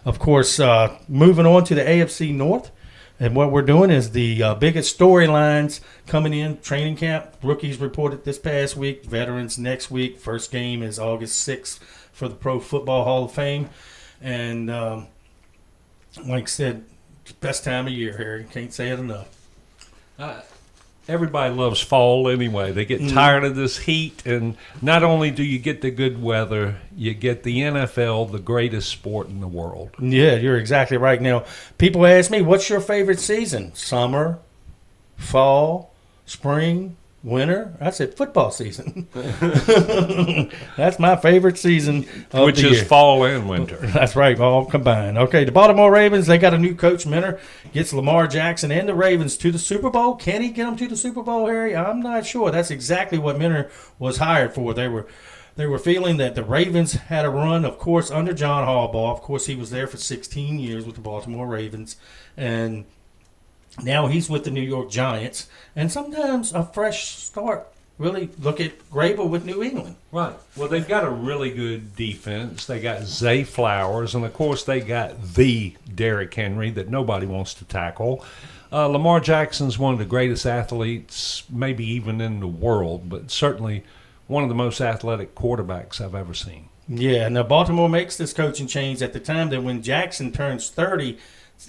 Of course, moving on to the AFC North, and what we're doing is the biggest storylines coming in. Training camp, rookies reported this past week, veterans next week. First game is August 6th for the Pro Football Hall of Fame. And like I said, best time of year, Harry. Can't say it enough. Everybody loves fall anyway. They get tired of this heat, and not only do you get the good weather, you get the NFL, the greatest sport in the world. Yeah, you're exactly right. Now, people ask me, what's your favorite season? Summer, fall, spring, winter? I said football season. That's my favorite season of Which the is year. fall and winter. That's right, all combined. Okay, the Baltimore Ravens, they got a new coach, Minter, gets Lamar Jackson and the Ravens to the Super Bowl. Can he get them to the Super Bowl, Harry? I'm not sure. That's exactly what Minter was hired for. They were feeling that the Ravens had a run, of course, under John Harbaugh. Of course, he was there for 16 years with the Baltimore Ravens. And now he's with the New York Giants. And sometimes a fresh start. Really look at Grable with New England. Right. Well, they've got a really good defense. They got Zay Flowers, and, of course, they got the Derrick Henry that nobody wants to tackle. Lamar Jackson's one of the greatest athletes, maybe even in the world, but certainly one of the most athletic quarterbacks I've ever seen. Yeah, now Baltimore makes this coaching change at the time that when Jackson turns 30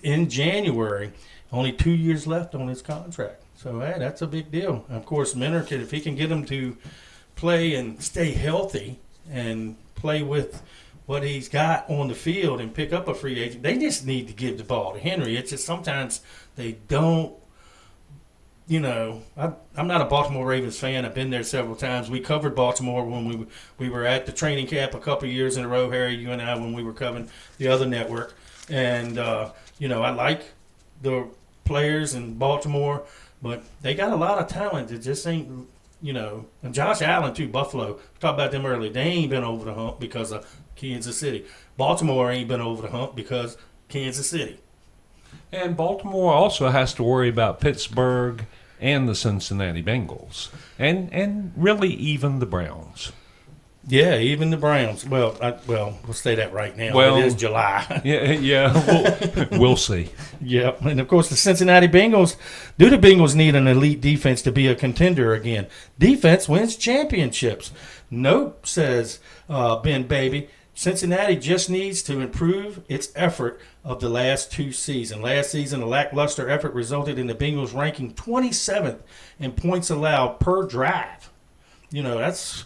in January, only 2 years left on his contract. So, hey, that's a big deal. Of course, Minter, if he can get him to play and stay healthy and play with what he's got on the field and pick up a free agent. They just need to give the ball to Henry. It's just sometimes they don't. I'm not a Baltimore Ravens fan. I've been there several times. We covered Baltimore when we were at the training camp a couple of years in a row, Harry, you and I, when we were covering the other network. And, I like the players in Baltimore, but they got a lot of talent. It just ain't, and Josh Allen, too, Buffalo. We talked about them earlier. They ain't been over the hump because of Kansas City. Baltimore ain't been over the hump because Kansas City. And Baltimore also has to worry about Pittsburgh and the Cincinnati Bengals, and really even the Browns. Yeah, even the Browns. Well, we'll say that right now. Well, it is July. Yeah, we'll see. Yeah, and of course the Cincinnati Bengals. Do the Bengals need an elite defense to be a contender again? Defense wins championships. Nope, says Ben Baby. Cincinnati just needs to improve its effort of the last two seasons. Last season, a lackluster effort resulted in the Bengals ranking 27th in points allowed per drive. That's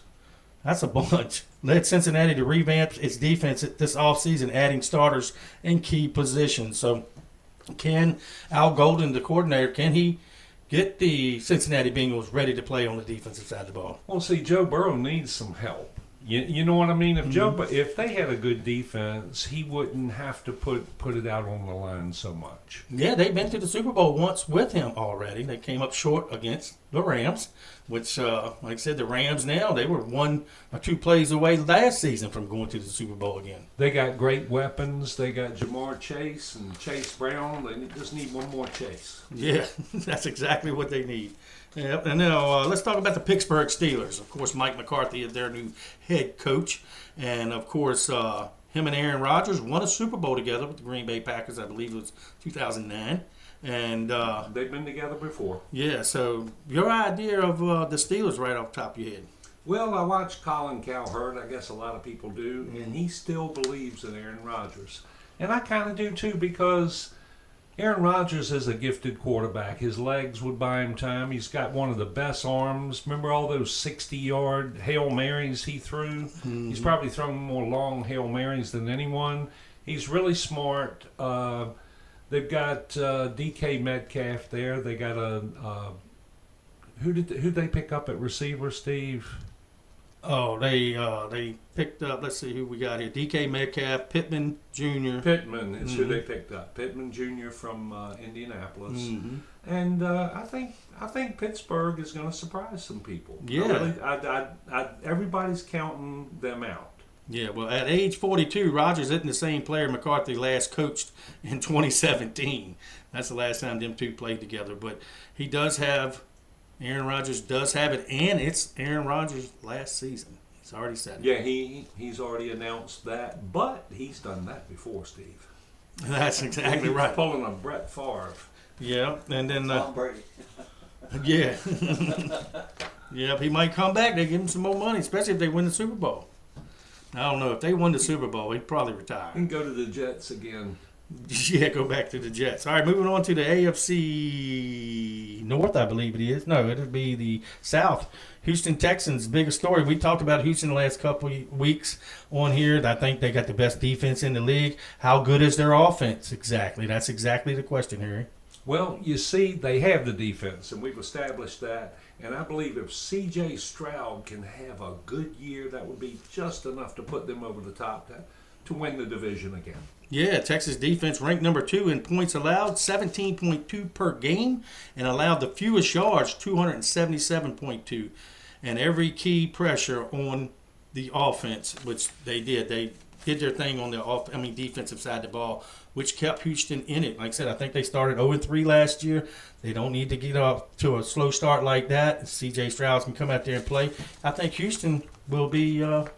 a bunch. Led Cincinnati to revamp its defense this offseason, adding starters in key positions. So can Al Golden, the coordinator, can he get the Cincinnati Bengals ready to play on the defensive side of the ball? Well, see, Joe Burrow needs some help. You know what I mean? If they had a good defense, he wouldn't have to put it out on the line so much. Yeah, they've been to the Super Bowl once with him already. They came up short against the Rams, which, like I said, the Rams now, they were 1 or 2 plays away last season from going to the Super Bowl again. They got great weapons. They got Jamar Chase and Chase Brown. They just need one more Chase. Yeah, that's exactly what they need. Yeah, and now let's talk about the Pittsburgh Steelers. Of course, Mike McCarthy is their new head coach. And, of course, him and Aaron Rodgers won a Super Bowl together with the Green Bay Packers, I believe it was 2009. And they've been together before. Yeah, so your idea of the Steelers right off the top of your head? Well, I watched Colin Cowherd. I guess a lot of people do. And he still believes in Aaron Rodgers. And I kind of do, too, because Aaron Rodgers is a gifted quarterback. His legs would buy him time. He's got one of the best arms. Remember all those 60-yard Hail Marys he threw? Mm-hmm. He's probably thrown more long Hail Marys than anyone. He's really smart. They've got DK Metcalf there. They got who'd they pick up at receiver, Steve? Oh, they picked up, let's see who we got here. DK Metcalf, Pittman Jr. Pittman is who they picked up. Pittman Jr. from Indianapolis. Mm-hmm. And I think Pittsburgh is going to surprise some people. Yeah. Everybody's counting them out. Yeah, well, at age 42, Rodgers isn't the same player McCarthy last coached in 2017. That's the last time them two played together. But he does have... Aaron Rodgers does have it, and it's Aaron Rodgers' last season. He's already said it. Yeah, he's already announced that, but he's done that before, Steve. That's exactly right. He's pulling a Brett Favre. Yeah, and then Tom Brady. Yeah, yeah. If he might come back, they give him some more money, especially if they win the Super Bowl. I don't know if they won the Super Bowl, he'd probably retire and go to the Jets again. Yeah, go back to the Jets. All right, moving on to the AFC North, I believe it is. No, it'll be the South. Houston Texans, biggest story. We talked about Houston the last couple of weeks on here. I think they got the best defense in the league. How good is their offense exactly? That's exactly the question, Harry. Well, you see, they have the defense, and we've established that. And I believe if C.J. Stroud can have a good year, that would be just enough to put them over the top to win the division again. Yeah, Texas defense ranked number 2 in points allowed, 17.2 per game, and allowed the fewest yards, 277.2. And every key pressure on the offense, which they did. They did their thing on the defensive side of the ball, which kept Houston in it. Like I said, I think they started 0-3 last year. They don't need to get off to a slow start like that. C.J. Stroud can come out there and play. I think Houston will be a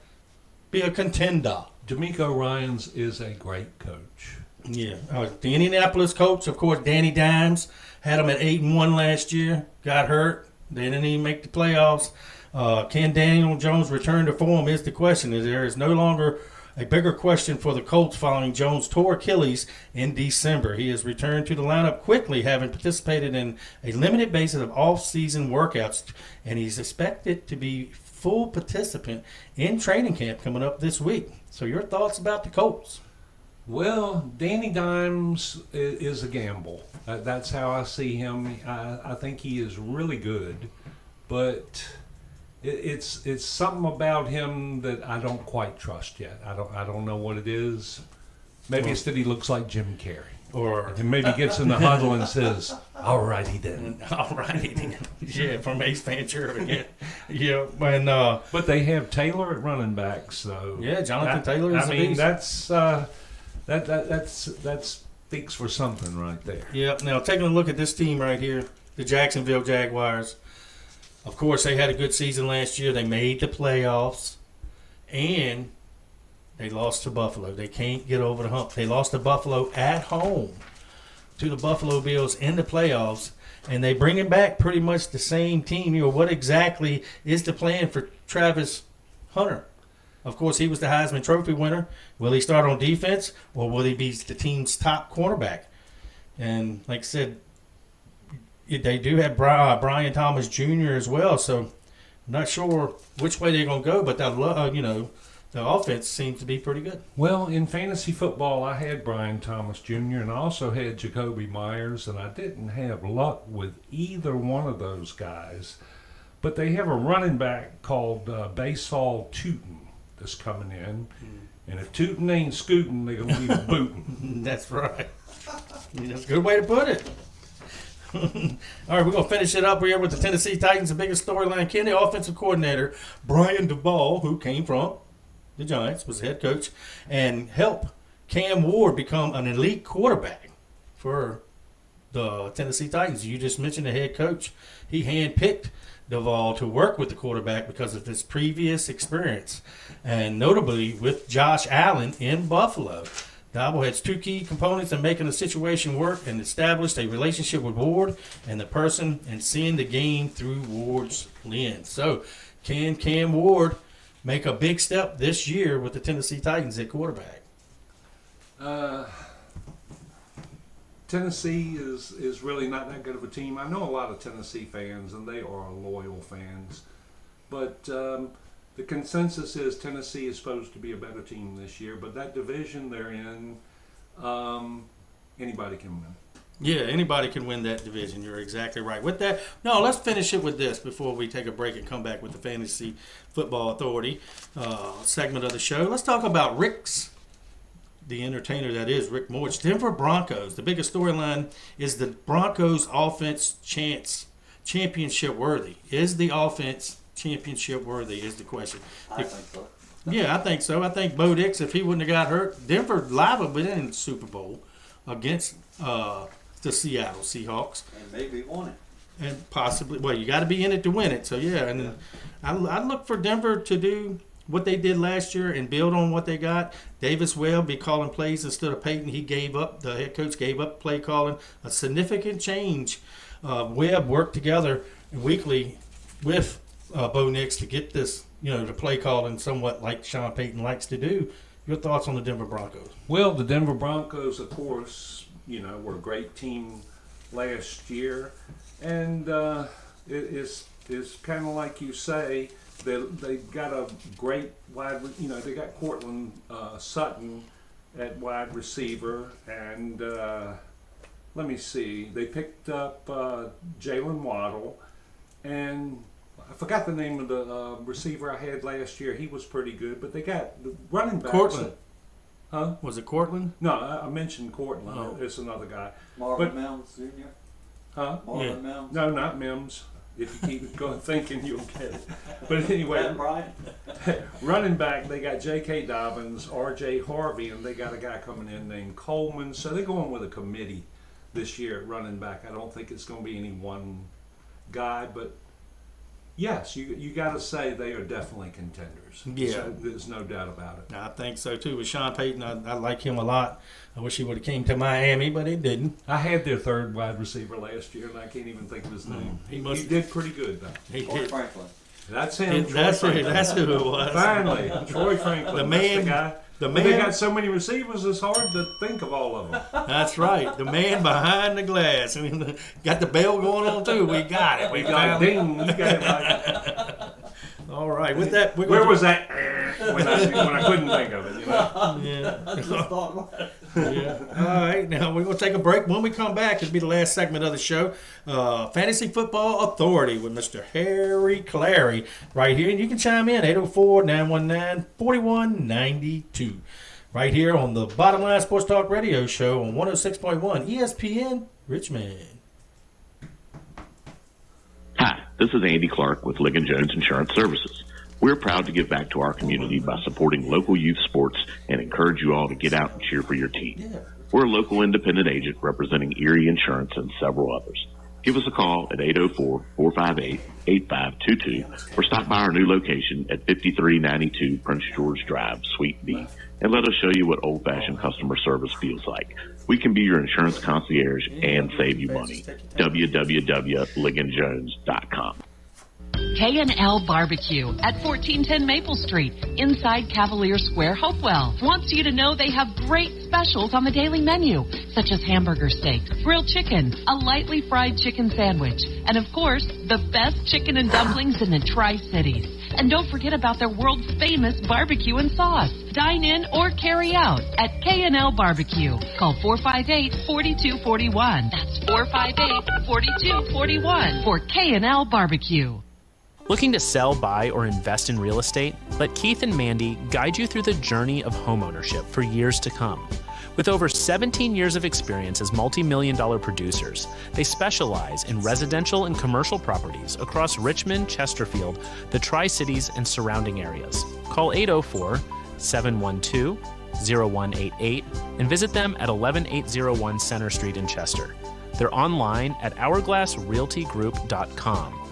contender. D'Amico Ryans is a great coach. Yeah. The Indianapolis coach, of course, Danny Dimes, had them at 8-1 last year. Got hurt. They didn't even make the playoffs. Can Daniel Jones return to form is the question. There is no longer a bigger question for the Colts following Jones tore Achilles in December. He has returned to the lineup quickly, having participated in a limited basis of off-season workouts, and he's expected to be full participant in training camp coming up this week. So your thoughts about the Colts? Well, Danny Dimes is a gamble. That's how I see him. I think he is really good, but it's something about him that I don't quite trust yet. I don't know what it is. Maybe it's that he looks like Jim Carrey. And maybe gets in the huddle and says, "All righty then." All righty then. Yeah, from Ace Ventura. Yeah. But they have Taylor at running back, so yeah, Jonathan Taylor is a beast. That speaks for something right there. Yeah. Now taking a look at this team right here, the Jacksonville Jaguars. Of course, they had a good season last year. They made the playoffs, and they lost to Buffalo. They can't get over the hump. They lost to Buffalo at home to the Buffalo Bills in the playoffs, and they bringing back pretty much the same team. You know, what exactly is the plan for Travis Hunter? Of course, he was the Heisman Trophy winner. Will he start on defense, or will he be the team's top cornerback? And like I said, they do have Brian Thomas Jr. as well, so I'm not sure which way they're going to go, but the offense seems to be pretty good. Well, in fantasy football, I had Brian Thomas Jr. and I also had Jacoby Myers, and I didn't have luck with either one of those guys. But they have a running back called Basal Tootin that's coming in, and if Tootin ain't scooting, they're going to be booting. That's right. That's a good way to put it. All right, we're going to finish it up here with the Tennessee Titans. The biggest storyline, can the offensive coordinator, Brian Duvall, who came from the Giants, was the head coach, and help Cam Ward become an elite quarterback for the Tennessee Titans? You just mentioned the head coach. He handpicked Duvall to work with the quarterback because of his previous experience, and notably with Josh Allen in Buffalo. Dabo has two key components in making the situation work and established a relationship with Ward and the person and seeing the game through Ward's lens. So can Cam Ward make a big step this year with the Tennessee Titans at quarterback? Tennessee is really not that good of a team. I know a lot of Tennessee fans, and they are loyal fans. But the consensus is Tennessee is supposed to be a better team this year. But that division they're in, anybody can win. Yeah, anybody can win that division. You're exactly right. With that, no, let's finish it with this before we take a break and come back with the Fantasy Football Authority segment of the show. Let's talk about Rick's, the entertainer that is Rick Morch. Denver Broncos. The biggest storyline is the Broncos offense championship worthy. Is the offense championship worthy is the question. I think so. Yeah, I think so. I think Bo Nix, if he wouldn't have got hurt, Denver live have been in the Super Bowl against the Seattle Seahawks. And maybe won it. And possibly, well, you got to be in it to win it. So, yeah, and I look for Denver to do what they did last year and build on what they got. Davis Webb be calling plays instead of Peyton. The head coach gave up play calling. A significant change. Webb worked together weekly with Bo Nix to get this, the play calling somewhat like Sean Payton likes to do. Your thoughts on the Denver Broncos? Well, the Denver Broncos, of course, were a great team last year. And it is kind of like you say, they got a great wide, they got Cortland Sutton at wide receiver. And let me see, they picked up Jalen Waddle. And I forgot the name of the receiver I had last year. He was pretty good, but they got the running backs. Cortland. Huh? Was it Cortland? No, I mentioned Cortland. Oh. It's another guy. Marvin Mims Jr.? Huh? Marvin Mims? No, not Mims. If you keep going thinking, you'll get it. But anyway, Bryant? running back, they got J.K. Dobbins, R.J. Harvey, and they got a guy coming in named Coleman. So they're going with a committee this year at running back. I don't think it's going to be any one guy, but yes, you got to say they are definitely contenders. Yeah. So there's no doubt about it. I think so, too. With Sean Payton, I like him a lot. I wish he would have came to Miami, but he didn't. I had their third wide receiver last year, and I can't even think of his name. He did pretty good, though. He Corey did. Franklin. That's him. That's who it was. Finally, Troy Franklin. The man. That's the guy. The But man. they got so many receivers, it's hard to think of all of them. That's right. The man behind the glass. I mean, got the bell going on too. We got it. We got ding. You got it right. All right. With that, where was that when I couldn't think of it? You know? Yeah. Yeah. All right. Now we're going to take a break. When we come back, it'll be the last segment of the show. Fantasy Football Authority with Mr. Harry Clary right here. And you can chime in 804-919-4192 right here on the Bottom Line Sports Talk Radio Show on 106.1 ESPN Richmond. Hi, this is Andy Clark with Ligon Jones Insurance Services. We're proud to give back to our community by supporting local youth sports and encourage you all to get out and cheer for your team. We're a local independent agent representing Erie Insurance and several others. Give us a call at 804-458-8522 or stop by our new location at 5392 Prince George Drive, Suite B, and let us show you what old-fashioned customer service feels like. We can be your insurance concierge and save you money. www.ligonjones.com. K&L Barbecue at 1410 Maple Street, inside Cavalier Square, Hopewell, wants you to know they have great specials on the daily menu, such as hamburger steak, grilled chicken, a lightly fried chicken sandwich, and of course, the best chicken and dumplings in the Tri-Cities. And don't forget about their world famous barbecue and sauce. Dine in or carry out at K&L Barbecue. Call 458-4241. That's 458-4241 for K&L Barbecue. Looking to sell, buy, or invest in real estate? Let Keith and Mandy guide you through the journey of homeownership for years to come. With over 17 years of experience as multi-million-dollar producers, they specialize in residential and commercial properties across Richmond, Chesterfield, the Tri-Cities, and surrounding areas. Call 804-712-0188 and visit them at 11801 Center Street in Chester. They're online at hourglassrealtygroup.com.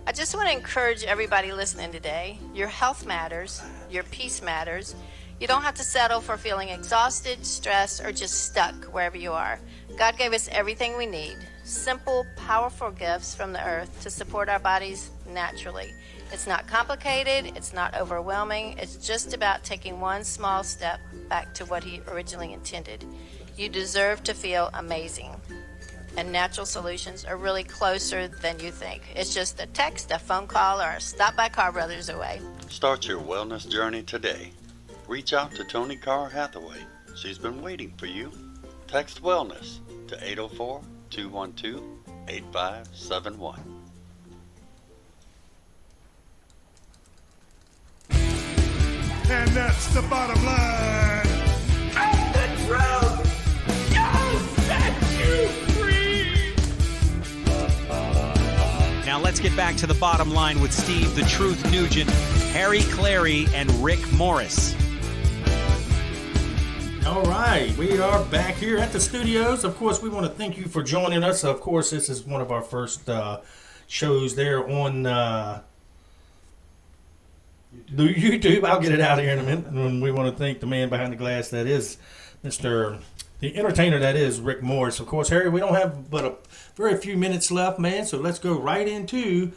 I just want to encourage everybody listening today. Your health matters. Your peace matters. You don't have to settle for feeling exhausted, stressed, or just stuck wherever you are. God gave us everything we need. Simple, powerful gifts from the earth to support our bodies naturally. It's not complicated. It's not overwhelming. It's just about taking one small step back to what He originally intended. You deserve to feel amazing. And natural solutions are really closer than you think. It's just a text, a phone call, or a stop by Car Brothers away. Start your wellness journey today. Reach out to Tony Carr Hathaway. She's been waiting for you. Text wellness to 804-212-8571. And that's the bottom line. And the truth shall set you free. Now let's get back to the bottom line with Steve the Truth Nugent, Harry Clary, and Rick Morris. All right, we are back here at the studios. Of course, we want to thank you for joining us. Of course, this is one of our first shows there on the YouTube. I'll get it out here in a minute. And we want to thank the man behind the glass, that is the entertainer, that is Rick Morris. Of course, Harry, we don't have but a very few minutes left, man, so let's go right into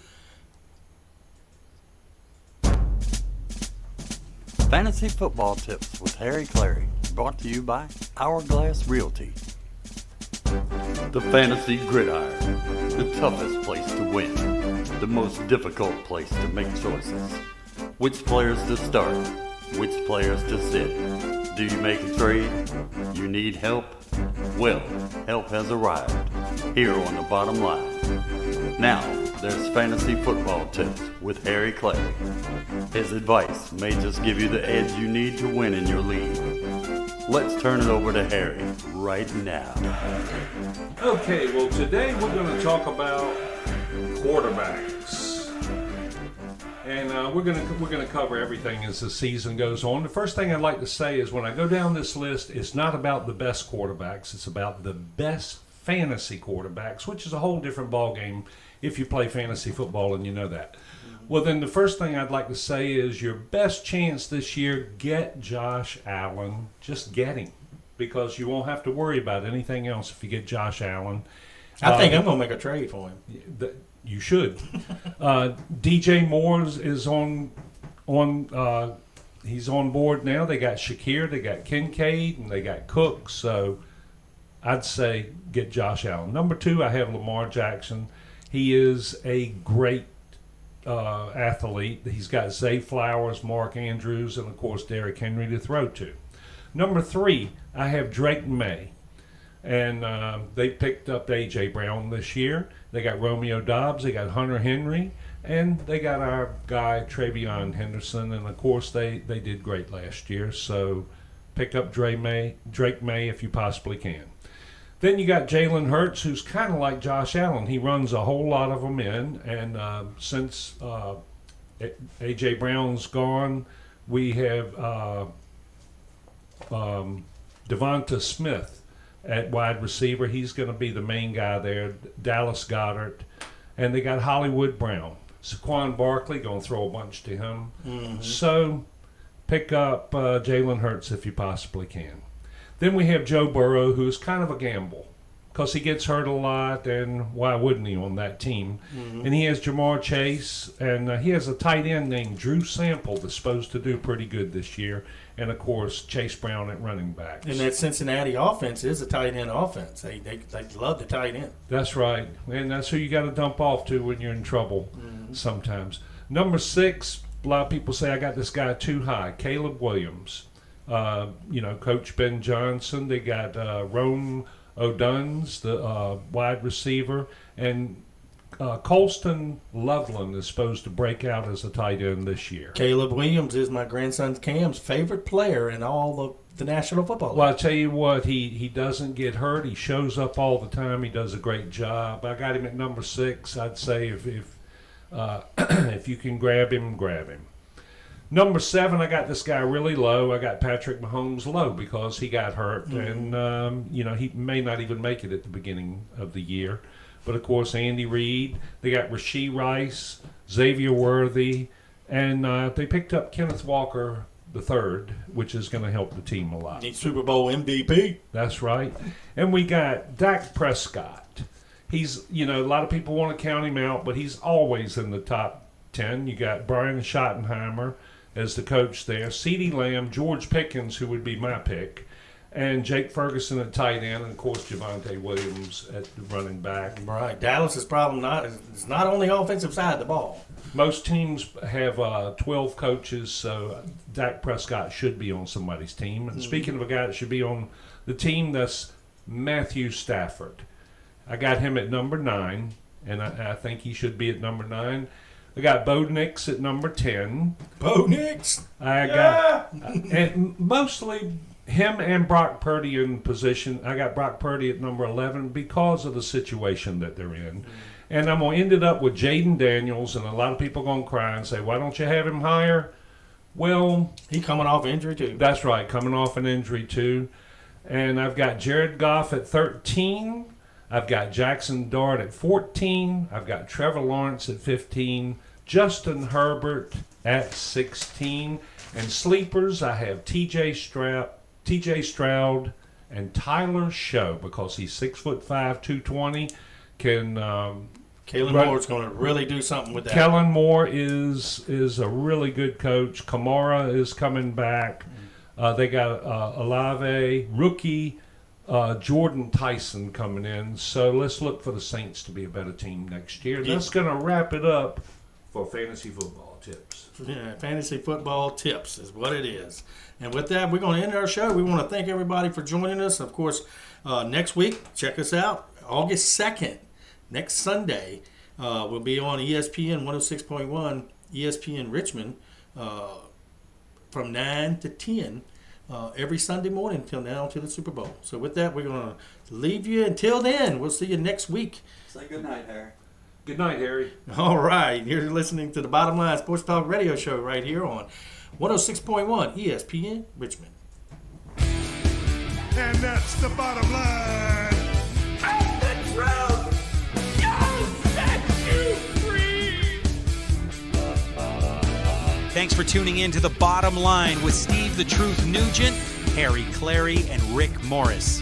Fantasy Football Tips with Harry Clary, brought to you by Hourglass Realty. The Fantasy Gridiron, the toughest place to win, the most difficult place to make choices. Which players to start, which players to sit. Do you make a trade? You need help? Well, help has arrived here on the bottom line. Now, there's Fantasy Football Tips with Harry Clary. His advice may just give you the edge you need to win in your league. Let's turn it over to Harry right now. Okay, well, today we're going to talk about quarterbacks. And we're gonna cover everything as the season goes on. The first thing I'd like to say is when I go down this list, it's not about the best quarterbacks. It's about the best fantasy quarterbacks, which is a whole different ballgame if you play fantasy football and you know that. Well, then the first thing I'd like to say is your best chance this year, get Josh Allen. Just get him, because you won't have to worry about anything else if you get Josh Allen. I think I'm going to make a trade for him. You should. DJ Moore is on he's on board now. They got Shakir, they got Kincaid, and they got Cook. So I'd say get Josh Allen. Number 2, I have Lamar Jackson. He is a great athlete. He's got Zay Flowers, Mark Andrews, and of course Derrick Henry to throw to. Number 3, I have Drake May. And they picked up A.J. Brown this year. They got Romeo Dobbs. They got Hunter Henry. And they got our guy, Travion Henderson. And, of course, they did great last year. So pick up Drake May if you possibly can. Then you got Jalen Hurts, who's kind of like Josh Allen. He runs a whole lot of them in. And since A.J. Brown's gone, we have Devonta Smith at wide receiver. He's going to be the main guy there. Dallas Goedert. And they got Hollywood Brown. Saquon Barkley, going to throw a bunch to him. Mm-hmm. So pick up Jalen Hurts if you possibly can. Then we have Joe Burrow, who's kind of a gamble because he gets hurt a lot, and why wouldn't he on that team? Mm-hmm. And he has Jamar Chase, and he has a tight end named Drew Sample that's supposed to do pretty good this year. And, of course, Chase Brown at running back. And that Cincinnati offense is a tight end offense. They love the tight end. That's right. And that's who you got to dump off to when you're in trouble sometimes. Number 6, a lot of people say I got this guy too high, Caleb Williams. Coach Ben Johnson. They got Rome Oduns, the wide receiver. And Colston Loveland is supposed to break out as a tight end this year. Caleb Williams is my grandson Cam's favorite player in all of the National Football League. Well, I tell you what, he doesn't get hurt. He shows up all the time. He does a great job. I got him at number 6. I'd say if you can grab him, grab him. Number 7, I got this guy really low. I got Patrick Mahomes low because he got hurt. Mm-hmm. And, he may not even make it at the beginning of the year. But, of course, Andy Reid. They got Rashee Rice, Xavier Worthy, and they picked up Kenneth Walker III, which is going to help the team a lot. He's Super Bowl MVP. That's right. And we got Dak Prescott. He's, a lot of people want to count him out, but he's always in the top 10. You got Brian Schottenheimer as the coach there, CeeDee Lamb, George Pickens, who would be my pick, and Jake Ferguson at tight end, and, of course, Javonte Williams at the running back. Right. Dallas's problem is not on the offensive side of the ball. Most teams have 12 coaches, so Dak Prescott should be on somebody's team. And speaking of a guy that should be on the team, that's Matthew Stafford. I got him at number 9, and I think he should be at number 9. I got Bo Nix at number 10. Bo Nix! And mostly him and Brock Purdy in position. I got Brock Purdy at number 11 because of the situation that they're in. And I'm going to end it up with Jaden Daniels, and a lot of people are going to cry and say, why don't you have him higher? Well, he coming off injury too. That's right, coming off an injury too. And I've got Jared Goff at 13. I've got Jackson Dart at 14. I've got Trevor Lawrence at 15. Justin Herbert at 16. And sleepers, I have T.J. Stroud and Tyler Show because he's 6'5", 220. Kellen Moore's going to really do something with that. Kellen Moore is a really good coach. Kamara is coming back. They got Olave, rookie Jordan Tyson coming in. So let's look for the Saints to be a better team next year. Yeah. That's going to wrap it up for Fantasy Football Tips. Yeah, Fantasy Football Tips is what it is. And with that, we're going to end our show. We want to thank everybody for joining us. Of course, next week, check us out. August 2nd, next Sunday, we'll be on ESPN 106.1, ESPN Richmond, from 9 to 10 every Sunday morning until now to the Super Bowl. So with that, we're going to leave you. Until then, we'll see you next week. Say good night, Harry. Good night, Harry. All right. You're listening to the Bottom Line Sports Talk Radio Show right here on 106.1 ESPN Richmond. And that's the bottom line. And the truth, you'll set you free. Thanks for tuning in to The Bottom Line with Steve the Truth Nugent, Harry Clary, and Rick Morris.